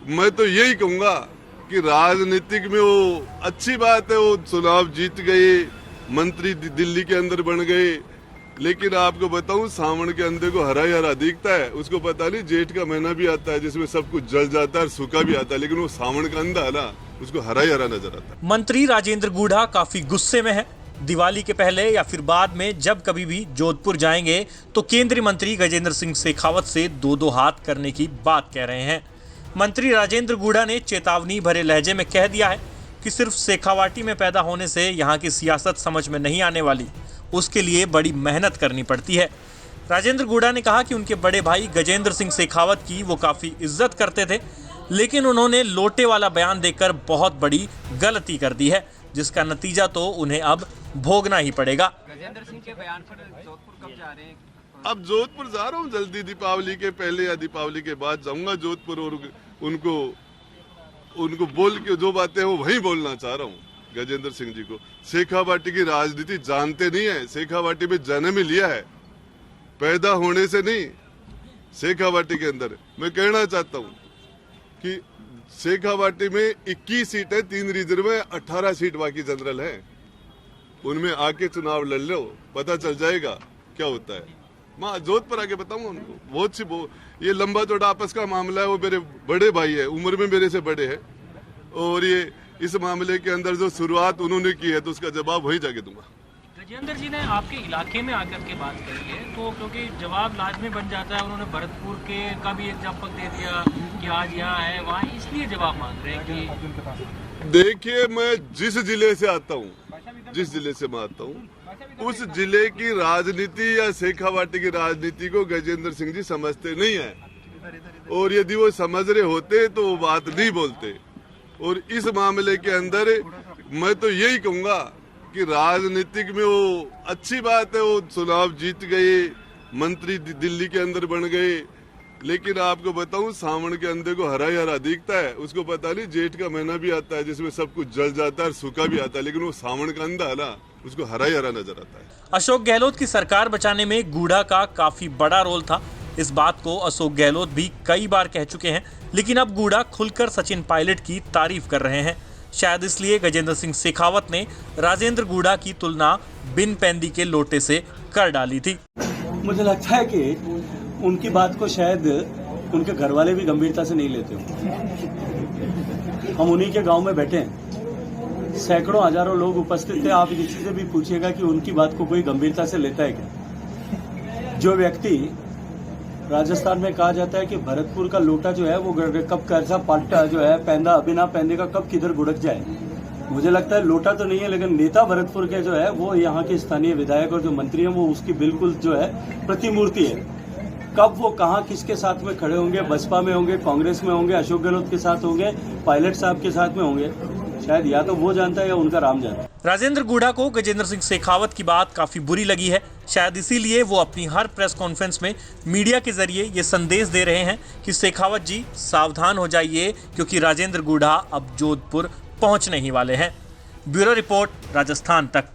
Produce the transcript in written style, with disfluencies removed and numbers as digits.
मैं तो यही कहूंगा कि राजनीतिक में वो अच्छी बात है, वो चुनाव जीत गए, मंत्री दिल्ली के अंदर बन गए, लेकिन आपको बताऊं सावन के अंधे को हरा ही हरा दिखता है। उसको पता नहीं जेठ का महीना भी आता है जिसमें सब कुछ जल जाता है और सूखा भी आता है, लेकिन वो सावन का अंधा है ना, उसको हरा ही हरा नजर आता है। मंत्री राजेंद्र गूढ़ा काफी गुस्से में है। दिवाली के पहले या फिर बाद में जब कभी भी जोधपुर जाएंगे तो केंद्रीय मंत्री गजेंद्र सिंह शेखावत से दो हाथ करने की बात कह रहे हैं। मंत्री राजेंद्र गूढ़ा ने चेतावनी भरे लहजे में कह दिया है कि सिर्फ शेखावाटी में पैदा होने से यहाँ की सियासत समझ में नहीं आने वाली, उसके लिए बड़ी मेहनत करनी पड़ती है। राजेंद्र गूढ़ा ने कहा कि उनके बड़े भाई गजेंद्र सिंह शेखावत की वो काफ़ी इज्जत करते थे, लेकिन उन्होंने लोटे वाला बयान देकर बहुत बड़ी गलती कर दी है, जिसका नतीजा तो उन्हें अब भोगना ही पड़ेगा। गजेंद्र सिंह के बयान पर जोधपुर कब जा रहे हैं? अब जोधपुर जा रहा हूँ जल्दी, दीपावली के पहले या दीपावली के बाद जाऊंगा जोधपुर और उनको बोल के जो बातें वो वहीं बोलना चाह रहा हूँ गजेंद्र सिंह जी को। शेखावाटी की राजनीति जानते नहीं है, शेखावाटी में जन्म ही लिया है, पैदा होने से नहीं। शेखावाटी के अंदर मैं कहना चाहता हूँ कि शेखावाटी में 21 सीट है, 3 रिजर्व है, 18 सीट बाकी जनरल है। उनमें आके चुनाव लड़ लो, पता चल जाएगा क्या होता है। मैं जोधपुर आके बताऊंगा उनको। बहुत सी ये लंबा चौड़ा आपस का मामला है, वो मेरे बड़े भाई है, उम्र में मेरे से बड़े हैं, और ये इस मामले के अंदर जो शुरुआत उन्होंने की है तो उसका जवाब वहीं जाके दूंगा। गजेंद्र जी ने आपके इलाके में आकर के बात करी है, तो क्योंकि जवाब लाजमी बन जाता है। उन्होंने भरतपुर के का भी एग्जाम्पल दे दिया कि आज यहाँ है वहाँ, इसलिए जवाब मांग रहे हैं कि देखिए, मैं जिस जिले से आता हूँ, उस जिले की राजनीति या शेखावाटी की राजनीति को गजेंद्र सिंह जी समझते नहीं है, और यदि वो समझ रहे होते तो वो बात नहीं बोलते। और इस मामले के अंदर मैं तो यही कहूंगा कि राजनीतिक में वो अच्छी बात है, वो चुनाव जीत गए, मंत्री दिल्ली के अंदर बन गए, लेकिन आपको बताऊं सावन के अंधे को हरा ही हरा दिखता है। उसको पता नहीं जेठ का महीना भी आता है जिसमें सब कुछ जल जाता है और सूखा भी आता है, लेकिन वो सावन का अंधा है ना, उसको हरा ही हरा नजर आता है। अशोक गहलोत की सरकार बचाने में गूढ़ा का काफी बड़ा रोल था। इस बात को अशोक गहलोत भी कई बार कह चुके हैं, लेकिन अब गूढ़ा खुलकर सचिन पायलट की तारीफ कर रहे हैं। शायद इसलिए गजेंद्र सिंह शेखावत ने राजेंद्र गूढ़ा की तुलना बिन पैंदी के लोटे से कर डाली थी। मुझे लगता है कि उनकी बात को शायद उनके घर वाले भी गंभीरता से नहीं लेते हो। हम उन्हीं के गांव में बैठे हैं, सैकड़ों हजारों लोग उपस्थित थे। आप किसी से भी पूछिएगा कि उनकी बात को कोई गंभीरता से लेता है क्या? जो व्यक्ति, राजस्थान में कहा जाता है कि भरतपुर का लोटा जो है वो कब कैसा पलटा जो है पैंदा बिना पैंदे का कब किधर गुड़क जाए। मुझे लगता है लोटा तो नहीं है, लेकिन नेता भरतपुर के जो है वो यहाँ के स्थानीय विधायक और जो मंत्री हैं वो उसकी बिल्कुल जो है प्रतिमूर्ति है। कब वो कहाँ किसके साथ में खड़े होंगे, बसपा में होंगे, कांग्रेस में होंगे, अशोक गहलोत के साथ होंगे, पायलट साहब के साथ में होंगे, शायद या तो वो जानता है या उनका राम जानता है। राजेंद्र गूढ़ा को गजेंद्र सिंह शेखावत की बात काफी बुरी लगी है। शायद इसीलिए वो अपनी हर प्रेस कॉन्फ्रेंस में मीडिया के जरिए ये संदेश दे रहे हैं कि शेखावत जी सावधान हो जाइए, क्योंकि राजेंद्र गूढ़ा अब जोधपुर पहुंचने ही वाले हैं। ब्यूरो रिपोर्ट, राजस्थान तक।